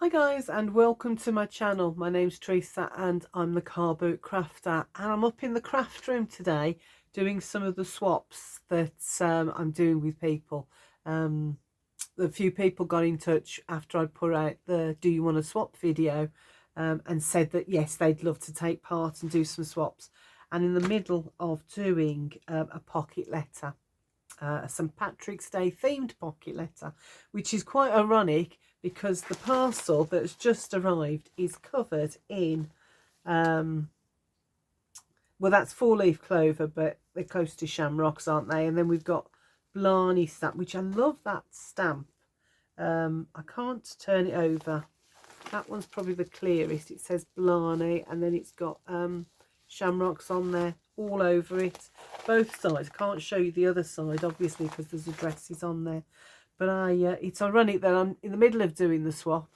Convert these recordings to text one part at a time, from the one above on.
Hi guys, and welcome to my channel. My name's Teresa and I'm the car boot crafter, and I'm up in the craft room today doing some of the swaps that I'm doing with people. A few people got in touch after I put out the do you want to swap video, and said that yes, they'd love to take part and do some swaps. And in the middle of doing a pocket letter, a St Patrick's Day themed pocket letter, which is quite ironic because the parcel that's just arrived is covered in, well, that's four-leaf clover, but they're close to Shamrocks, aren't they? And then we've got Blarney stamp, which I love that stamp. I can't turn it over. That one's probably the clearest. It says Blarney, and then it's got Shamrocks on there all over it, both sides. I can't show you the other side obviously because there's addresses on there, but it's ironic that I'm in the middle of doing the swap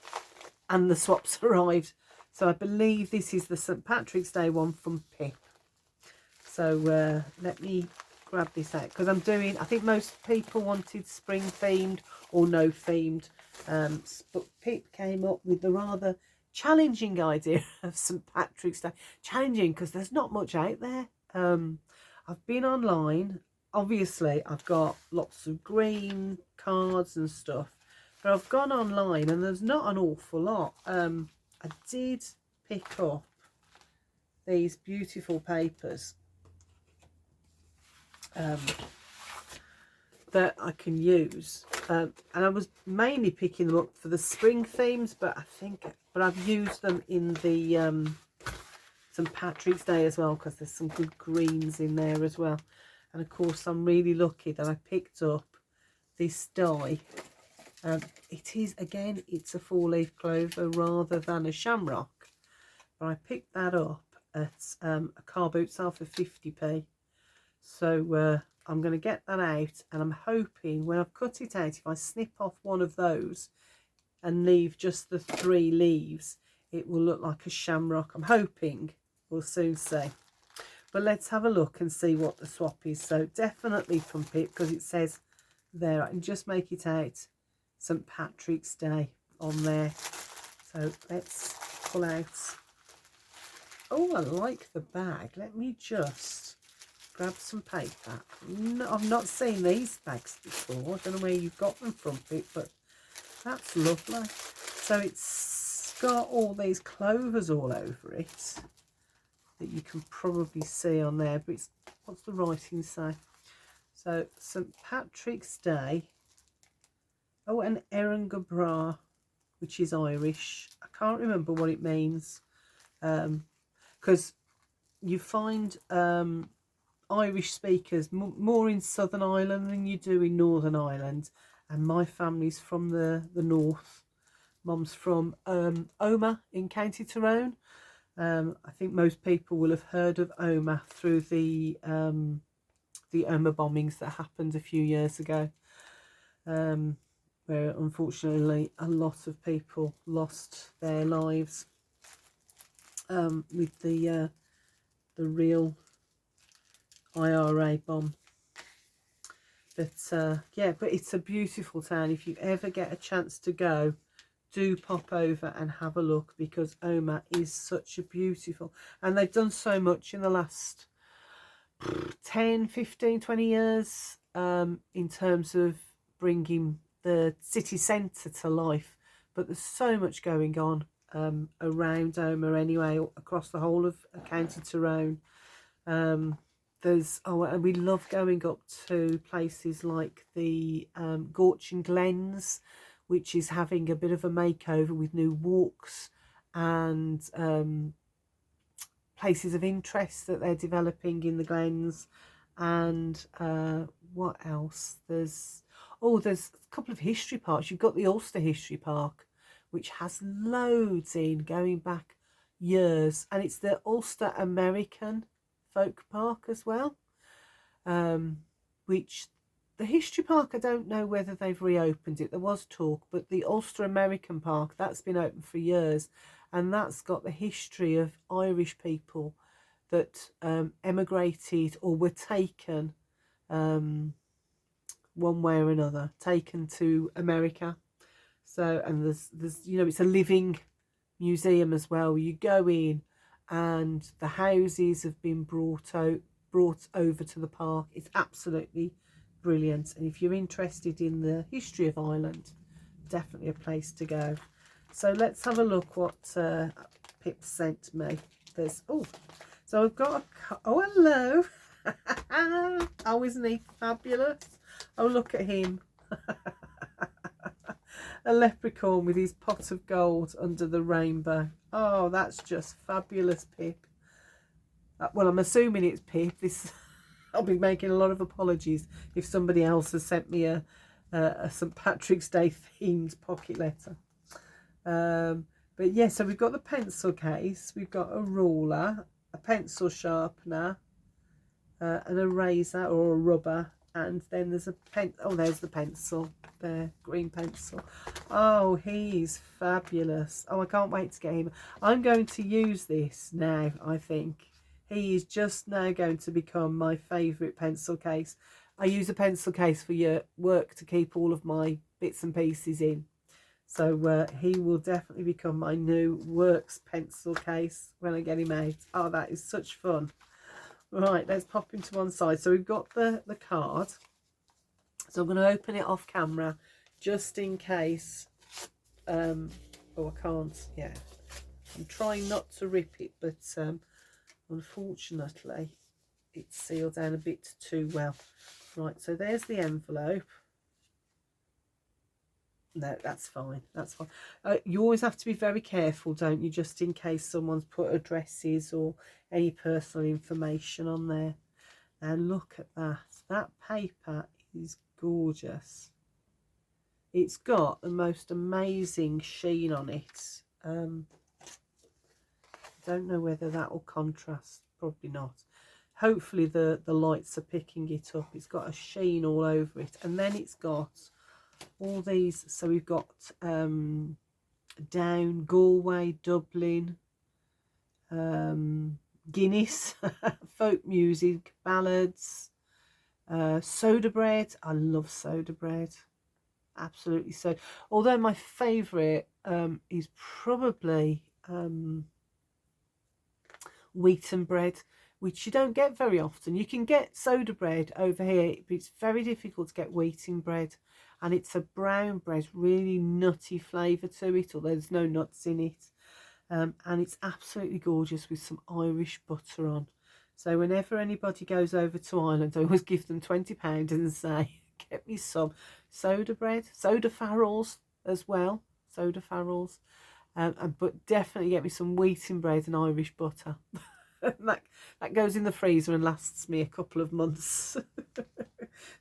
and the swap's arrived. So I believe this is the St Patrick's Day one from Pip. So let me grab this out because I'm doing, I think most people wanted spring themed or no themed, but Pip came up with the rather challenging idea of St Patrick's Day. Challenging because there's not much out there. I've been online. Obviously I've got lots of green cards and stuff, but I've gone online and there's not an awful lot. I did pick up these beautiful papers that I can use, and I was mainly picking them up for the spring themes, but I've used them in the St Patrick's Day as well because there's some good greens in there as well. And of course I'm really lucky that I picked up this die. It is, again, it's a four-leaf clover rather than a shamrock, but I picked that up at a car boot sale for 50p. So I'm going to get that out, and I'm hoping when I've cut it out, if I snip off one of those and leave just the three leaves, it will look like a shamrock. I'm hoping. We'll soon see. But let's have a look and see what the swap is. So definitely from Pip, because it says there, I can just make it out, St Patrick's Day on there. So let's pull out. Oh, I like the bag. Let me just grab some paper. No, I've not seen these bags before. I don't know where you've got them from, Pip, but that's lovely. So it's got all these clovers all over it that you can probably see on there, but it's, what's the writing say? So St Patrick's Day. Oh, and Erin Gabra, which is Irish. I can't remember what it means, because you find Irish speakers more in Southern Ireland than you do in Northern Ireland, and my family's from the north. Mum's from Omagh in County Tyrone. I think most people will have heard of Omagh through the Omagh bombings that happened a few years ago, where unfortunately a lot of people lost their lives with the real IRA bomb. But yeah, but it's a beautiful town. If you ever get a chance to go, do pop over and have a look, because Omagh is such a beautiful, and they've done so much in the last 10, 15, 20 years in terms of bringing the city centre to life. But there's so much going on around Omagh anyway, across the whole of County Tyrone. There's, oh, and we love going up to places like the Gorchin Glens, which is having a bit of a makeover with new walks and places of interest that they're developing in the Glens. And what else? There's a couple of history parks. You've got the Ulster History Park, which has loads in going back years, and it's the Ulster American Folk Park as well, which the History Park, I don't know whether they've reopened it. There was talk, but the Ulster American Park, that's been open for years, and that's got the history of Irish people that emigrated or were taken one way or another, taken to America So, and there's you know, it's a living museum as well. You go in and the houses have been brought over to the park. It's absolutely brilliant. And if you're interested in the history of Ireland, definitely a place to go. So let's have a look what Pip sent me. There's, oh, so I've got a, oh, hello. Oh, isn't he fabulous? Oh, look at him. A leprechaun with his pot of gold under the rainbow. Oh, that's just fabulous, Pip. Well, I'm assuming it's Pip. This I'll be making a lot of apologies if somebody else has sent me a St. Patrick's Day themed pocket letter. But yeah, so we've got the pencil case, we've got a ruler, a pencil sharpener, an eraser or a rubber, and then there's a pen. Oh, there's the pencil there, green pencil. Oh, he's fabulous. Oh, I can't wait to get him. I'm going to use this now. I think he is just now going to become my favourite pencil case. I use a pencil case for your work to keep all of my bits and pieces in. So he will definitely become my new works pencil case when I get him out. Oh, that is such fun. Right, let's pop him to one side. So we've got the card. So I'm going to open it off camera just in case. Oh, I can't. Yeah, I'm trying not to rip it, but unfortunately it's sealed down a bit too well. Right, so there's the envelope. No, that's fine. That's fine. You always have to be very careful, don't you? Just in case someone's put addresses or any personal information on there. And look at that. That paper is gorgeous. It's got the most amazing sheen on it. Don't know whether that will contrast. Probably not. Hopefully the lights are picking it up. It's got a sheen all over it. And then it's got all these, so we've got down Galway, Dublin, Guinness, folk music, ballads, soda bread. I love soda bread, absolutely. So although my favourite is probably wheaten bread, which you don't get very often. You can get soda bread over here, but it's very difficult to get wheaten bread. And it's a brown bread, really nutty flavour to it, although there's no nuts in it. And it's absolutely gorgeous with some Irish butter on. So whenever anybody goes over to Ireland, I always give them £20 and say, get me some soda bread, soda farrells as well, soda farrells. But definitely get me some wheaten bread and Irish butter. that goes in the freezer and lasts me a couple of months.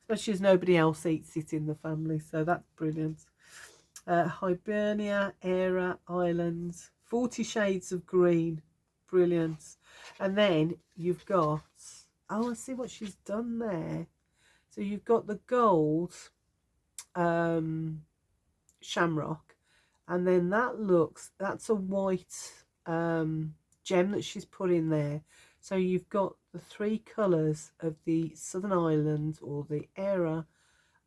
Especially as nobody else eats it in the family, so that's brilliant. Hibernia, Era, Ireland, 40 Shades of Green, brilliant. And then you've got, oh, I see what she's done there. So you've got the gold shamrock, and then that's a white gem that she's put in there. So you've got the three colours of the Southern Ireland, or the Era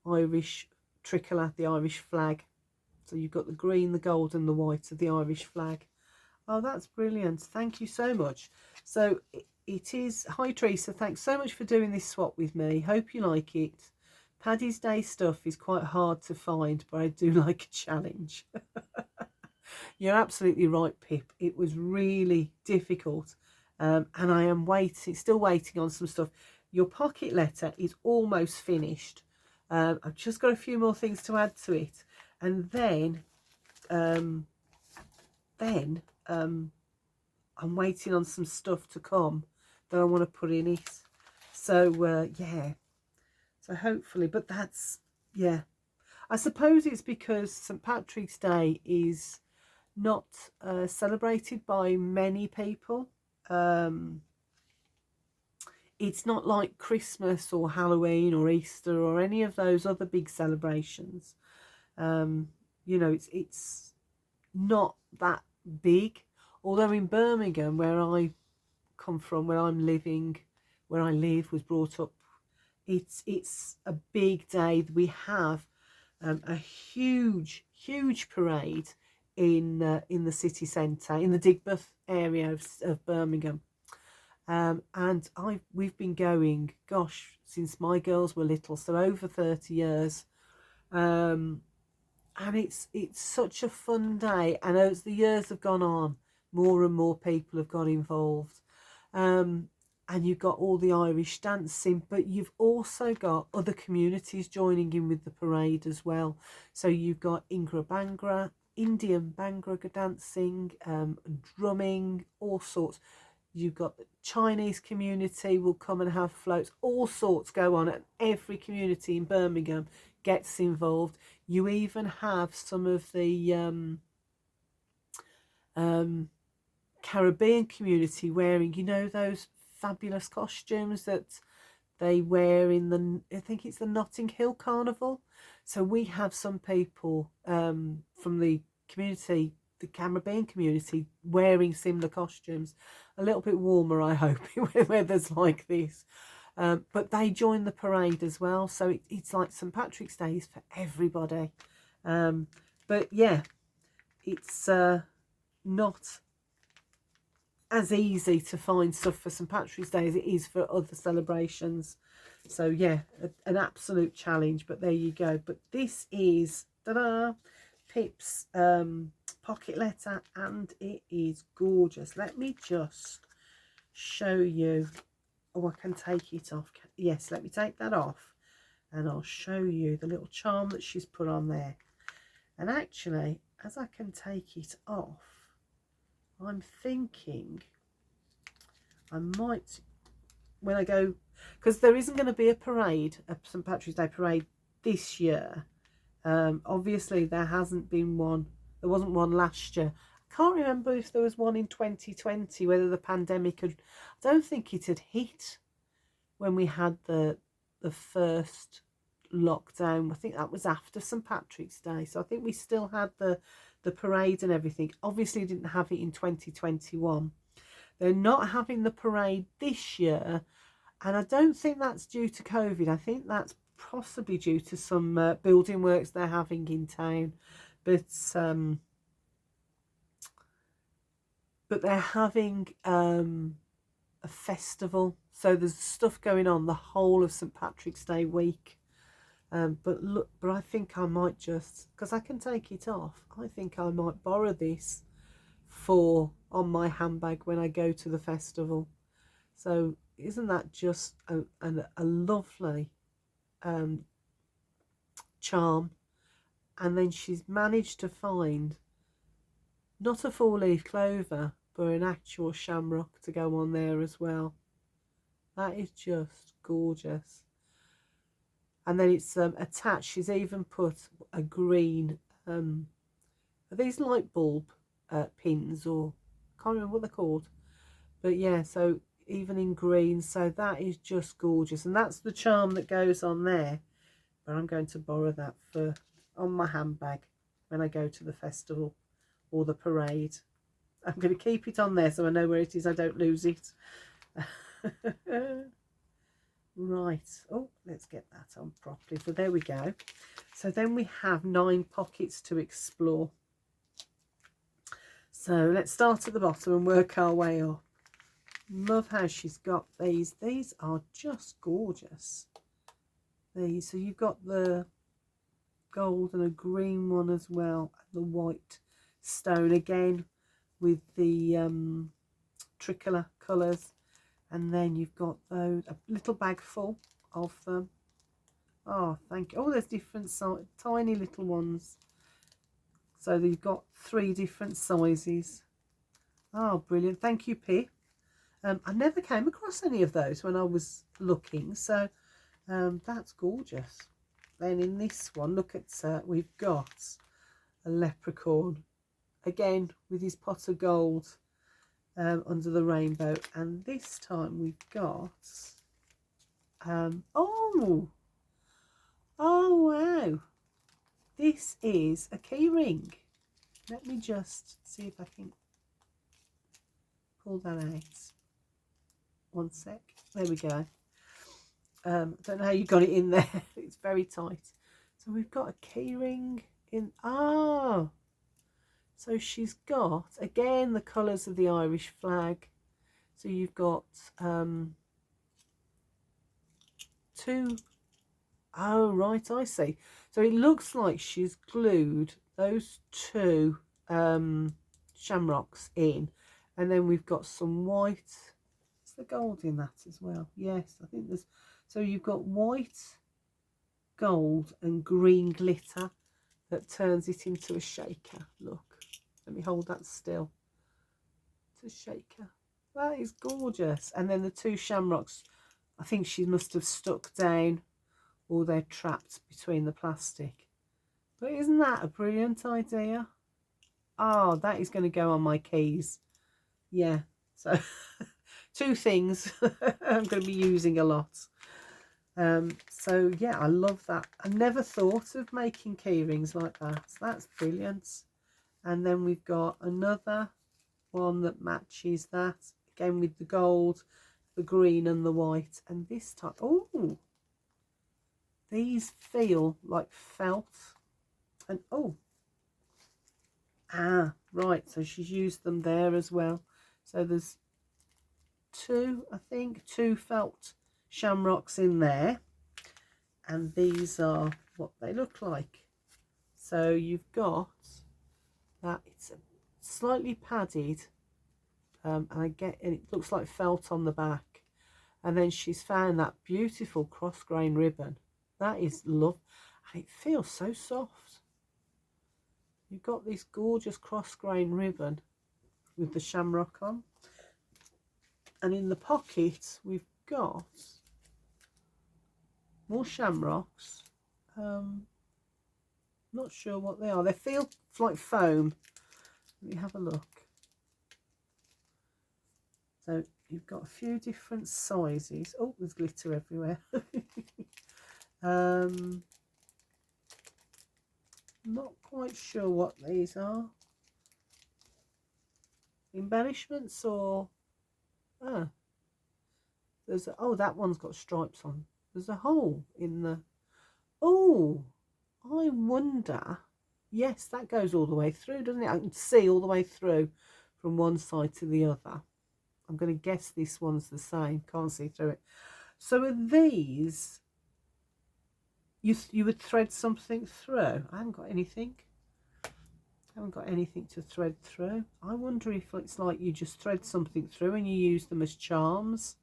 Irish tricolour, the Irish flag. So you've got the green, the gold and the white of the Irish flag. Oh, that's brilliant. Thank you so much. So it is, hi Teresa, thanks so much for doing this swap with me. Hope you like it. Paddy's Day stuff is quite hard to find, but I do like a challenge. You're absolutely right, Pip. It was really difficult. And I am still waiting on some stuff. Your pocket letter is almost finished. I've just got a few more things to add to it, and then I'm waiting on some stuff to come that I want to put in it. So yeah, so hopefully, but that's, yeah, I suppose it's because St. Patrick's Day is not celebrated by many people. It's not like Christmas or Halloween or Easter or any of those other big celebrations. You know, it's not that big. Although in Birmingham, where I come from, where I'm living, where I live, was brought up, it's a big day. We have a huge huge parade in the city centre, in the Digbeth area of Birmingham. And we've been going, gosh, since my girls were little, so over 30 years. And it's such a fun day. And as the years have gone on, more and more people have got involved. And you've got all the Irish dancing, but you've also got other communities joining in with the parade as well. So you've got Ingra Indian Bhangra dancing, drumming, all sorts. You've got the Chinese community will come and have floats. All sorts go on, and every community in Birmingham gets involved. You even have some of the Caribbean community wearing, you know, those fabulous costumes that they wear in I think it's the Notting Hill Carnival. So we have some people from the community, the Caribbean community, wearing similar costumes. A little bit warmer, I hope, when weather's like this. But they join the parade as well. So it's like St Patrick's Day is for everybody. But yeah, it's not as easy to find stuff for St Patrick's Day as it is for other celebrations. So yeah, an absolute challenge, but there you go. But this is Pip's pocket letter, and it is gorgeous. Let me just show you. Oh, I can take it off. Yes, let me take that off, and I'll show you the little charm that she's put on there. And actually, as I can take it off, I'm thinking I might, when I go, because there isn't going to be a parade, a St Patrick's Day parade this year. Obviously there hasn't been one. There wasn't one last year. I can't remember if there was one in 2020, whether the pandemic had, I don't think it had hit when we had the first lockdown. I think that was after St Patrick's Day, so I think we still had the parade and everything. Obviously didn't have it in 2021. They're not having the parade this year, and I don't think that's due to COVID. I think that's possibly due to some building works they're having in town, but they're having a festival, so there's stuff going on the whole of St Patrick's Day week. But I think I might just, because I can take it off, I think I might borrow this on my handbag when I go to the festival. So isn't that just a lovely charm? And then she's managed to find not a 4-leaf clover, but an actual shamrock to go on there as well. That is just gorgeous. And then it's attached. She's even put a green, are these light bulb pins, or I can't remember what they're called. But yeah, so even in green, so that is just gorgeous. And that's the charm that goes on there. But I'm going to borrow that on my handbag when I go to the festival or the parade. I'm going to keep it on there so I know where it is, I don't lose it. Right, oh, let's get that on properly. So there we go. So then we have 9 pockets to explore. So let's start at the bottom and work our way up. Love how she's got these. These are just gorgeous. These, so you've got the gold and a green one as well, and the white stone again with the tricolour colours. And then you've got those, a little bag full of them. Oh, thank you. Oh, there's different tiny little ones. So you've got 3 different sizes. Oh, brilliant. Thank you, Pip. I never came across any of those when I was looking. So that's gorgeous. Then in this one, look at, we've got a leprechaun. Again, with his pot of gold. Under the rainbow, and this time we've got oh wow, this is a key ring. Let me just see if I can pull that out. One sec. There we go. I don't know how you got it in there. It's very tight. So we've got a key ring in, ah, so she's got, again, the colours of the Irish flag. So you've got two, oh, right, I see. So it looks like she's glued those two shamrocks in. And then we've got some white. Is the gold in that as well? Yes, I think there's, so you've got white, gold and green glitter that turns it into a shaker. Look, let me hold that still. It's a shaker. That is gorgeous. And then the two shamrocks, I think she must have stuck down, or they're trapped between the plastic. But isn't that a brilliant idea? Oh, that is going to go on my keys. Yeah, so two things I'm going to be using a lot. So yeah, I love that. I never thought of making key rings like that. That's brilliant. And then we've got another one that matches that, again with the gold, the green and the white. And this time, oh, these feel like felt. And oh, ah, right, so she's used them there as well. So there's two, I think, two felt shamrocks in there, and these are what they look like. So you've got that, it's slightly padded, and it looks like felt on the back. And then she's found that beautiful cross grain ribbon. That is love, and it feels so soft. You've got this gorgeous cross grain ribbon with the shamrock on, and in the pocket we've got more shamrocks. Not sure what they are. They feel like foam. Let me have a look. So you've got a few different sizes. Oh, there's glitter everywhere. Not quite sure what these are. Embellishments or there's a, oh, that one's got stripes on. There's a hole in the, oh, I wonder, yes, that goes all the way through, doesn't it? I can see all the way through from one side to the other. I'm going to guess this one's the same. Can't see through it. So are these, you would thread something through? I haven't got anything. I haven't got anything to thread through. I wonder if it's like you just thread something through and you use them as charms.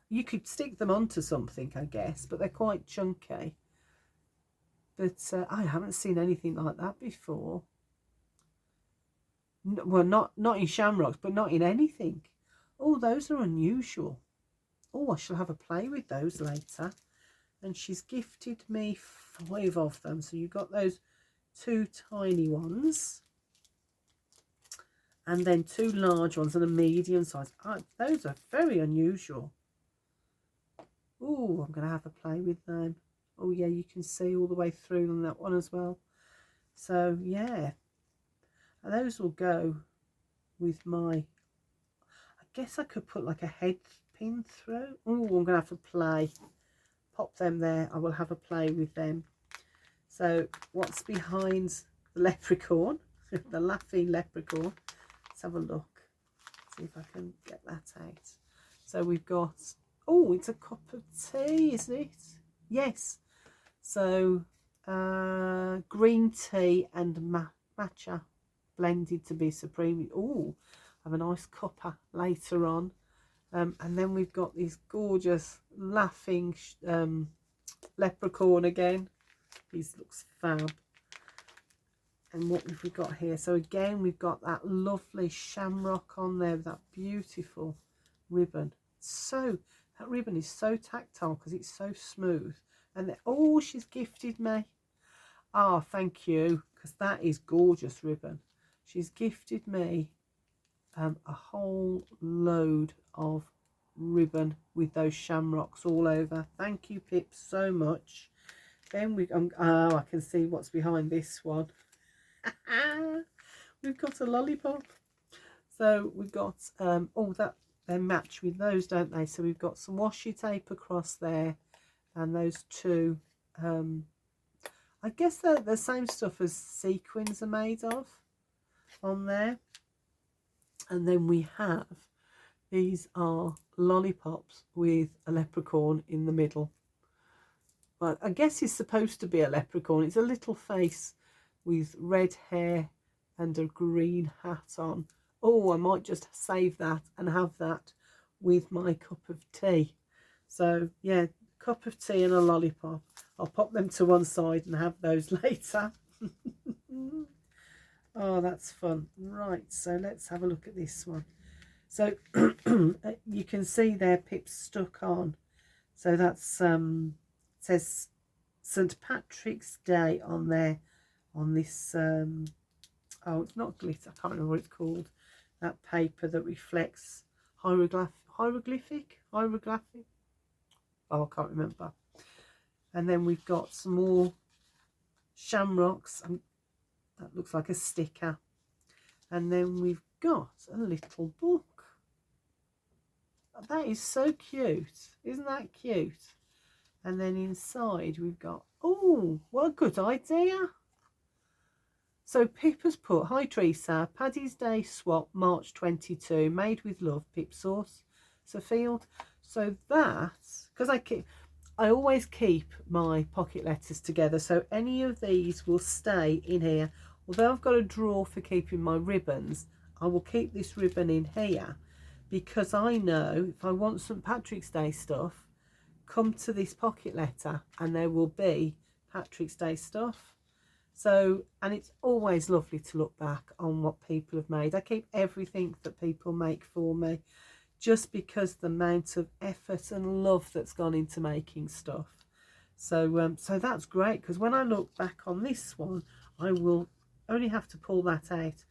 You could stick them onto something, I guess, but they're quite chunky. But I haven't seen anything like that before. Well, not in shamrocks, but not in anything. Oh, those are unusual. Oh, I shall have a play with those later. And she's gifted me 5 of them. So you've got those 2 tiny ones, and then 2 large ones and a medium size. Those are very unusual. Oh, I'm going to have a play with them. Oh yeah, you can see all the way through on that one as well. So yeah, and those will go with my, I guess I could put like a head pin through. Oh, I'm going to have to play. Pop them there. I will have a play with them. So what's behind the leprechaun? The laughing leprechaun. Let's have a look. See if I can get that out. So we've got, oh, it's a cup of tea, isn't it? Yes. So green tea and matcha blended to be supreme. Oh, have a nice cuppa later on. And then we've got these gorgeous laughing leprechaun again. These looks fab. And what have we got here? So again, we've got that lovely shamrock on there with that beautiful ribbon. So that ribbon is so tactile because it's so smooth. And then, oh, she's gifted me. Ah, thank you, because that is gorgeous ribbon. She's gifted me a whole load of ribbon with those shamrocks all over. Thank you, Pip, so much. Then we, oh, I can see what's behind this one. We've got a lollipop. So we've got, oh, that they match with those, don't they? So we've got some washi tape across there, and those 2, I guess they're the same stuff as sequins are made of on there. And then we have, these are lollipops with a leprechaun in the middle. But I guess he's supposed to be a leprechaun. It's a little face with red hair and a green hat on. Oh, I might just save that and have that with my cup of tea. So yeah, cup of tea and a lollipop. I'll pop them to one side and have those later. Oh, that's fun. Right, so let's have a look at this one. So you can see there Pip's stuck on. So that's says St. Patrick's Day on there, on this oh, it's not glitter, I can't remember what it's called, that paper that reflects hieroglyphic, oh, I can't remember. And then we've got some more Shamrocks, and that looks like a sticker. And then we've got a little book. That is so cute. Isn't that cute? And then inside we've got, oh, what a good idea. So Pip has put, hi Teresa, Paddy's Day Swop, March 22, made with love, Pip sauce, Suffield. So that's, because I always keep my pocket letters together, so any of these will stay in here. Although I've got a drawer for keeping my ribbons, I will keep this ribbon in here, because I know if I want St. Patrick's Day stuff, come to this pocket letter and there will be Patrick's Day stuff. So, and it's always lovely to look back on what people have made. I keep everything that people make for me, just because the amount of effort and love that's gone into making stuff. So so that's great, because when I look back on this one, I will only have to pull that out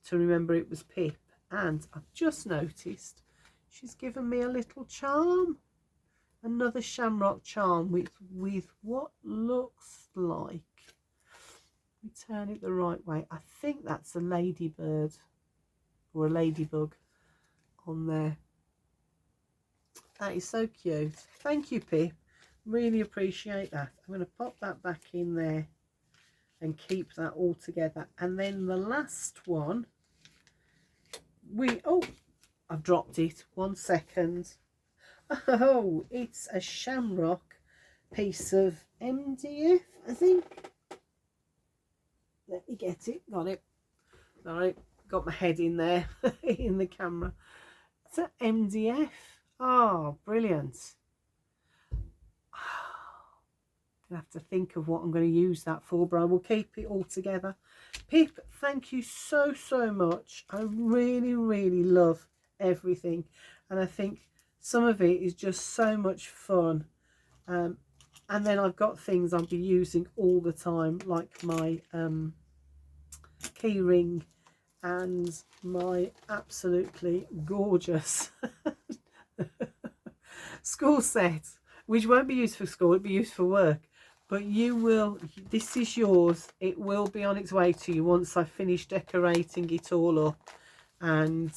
to remember it was Pip. And I've just noticed she's given me a little charm, another shamrock charm with what looks like, let me turn it the right way, I think that's a ladybird or a ladybug on there. That is so cute. Thank you, Pip, really appreciate that. I'm going to pop that back in there and keep that all together. And then the last one, oh, I've dropped it, 1 second. Oh, it's a shamrock piece of MDF, I think. Let me get it, got it. Sorry, got my head in there in the camera. It's an MDF. Oh, brilliant. I have to think of what I'm going to use that for, but I will keep it all together. Pip, thank you so much. I really love everything, and I think some of it is just so much fun. And then I've got things I'll be using all the time, like my key ring and my absolutely gorgeous school set, which won't be used for school, it'll be used for work. But you will, this is yours, it will be on its way to you once I finish decorating it all up. And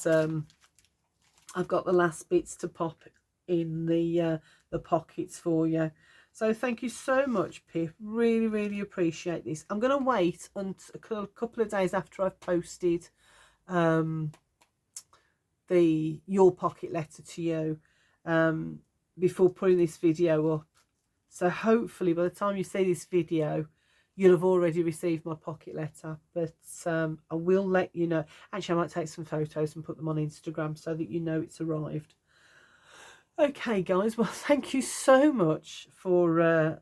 I've got the last bits to pop in the pockets for you. So thank you so much, Pip, really appreciate this. I'm going to wait until a couple of days after I've posted your pocket letter to you before putting this video up. So hopefully by the time you see this video, you'll have already received my pocket letter. But I will let you know. Actually, I might take some photos and put them on Instagram so that you know it's arrived. Okay, guys. Well, thank you so much for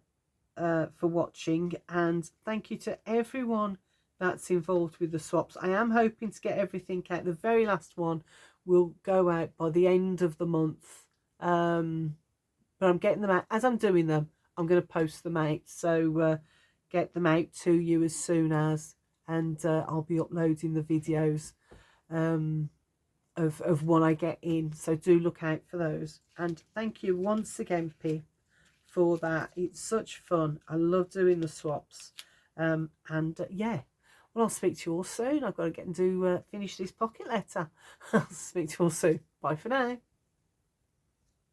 watching, and thank you to everyone that's involved with the swaps. I am hoping to get everything out. The very last one will go out by the end of the month. But I'm getting them out as I'm doing them. I'm going to post them out, so get them out to you as soon as, and I'll be uploading the videos of what I get in, so do look out for those. And thank you once again, Pip, for that. It's such fun. I love doing the swaps. Yeah, well, I'll speak to you all soon. I've got to get and finish this pocket letter. I'll speak to you all soon. Bye for now.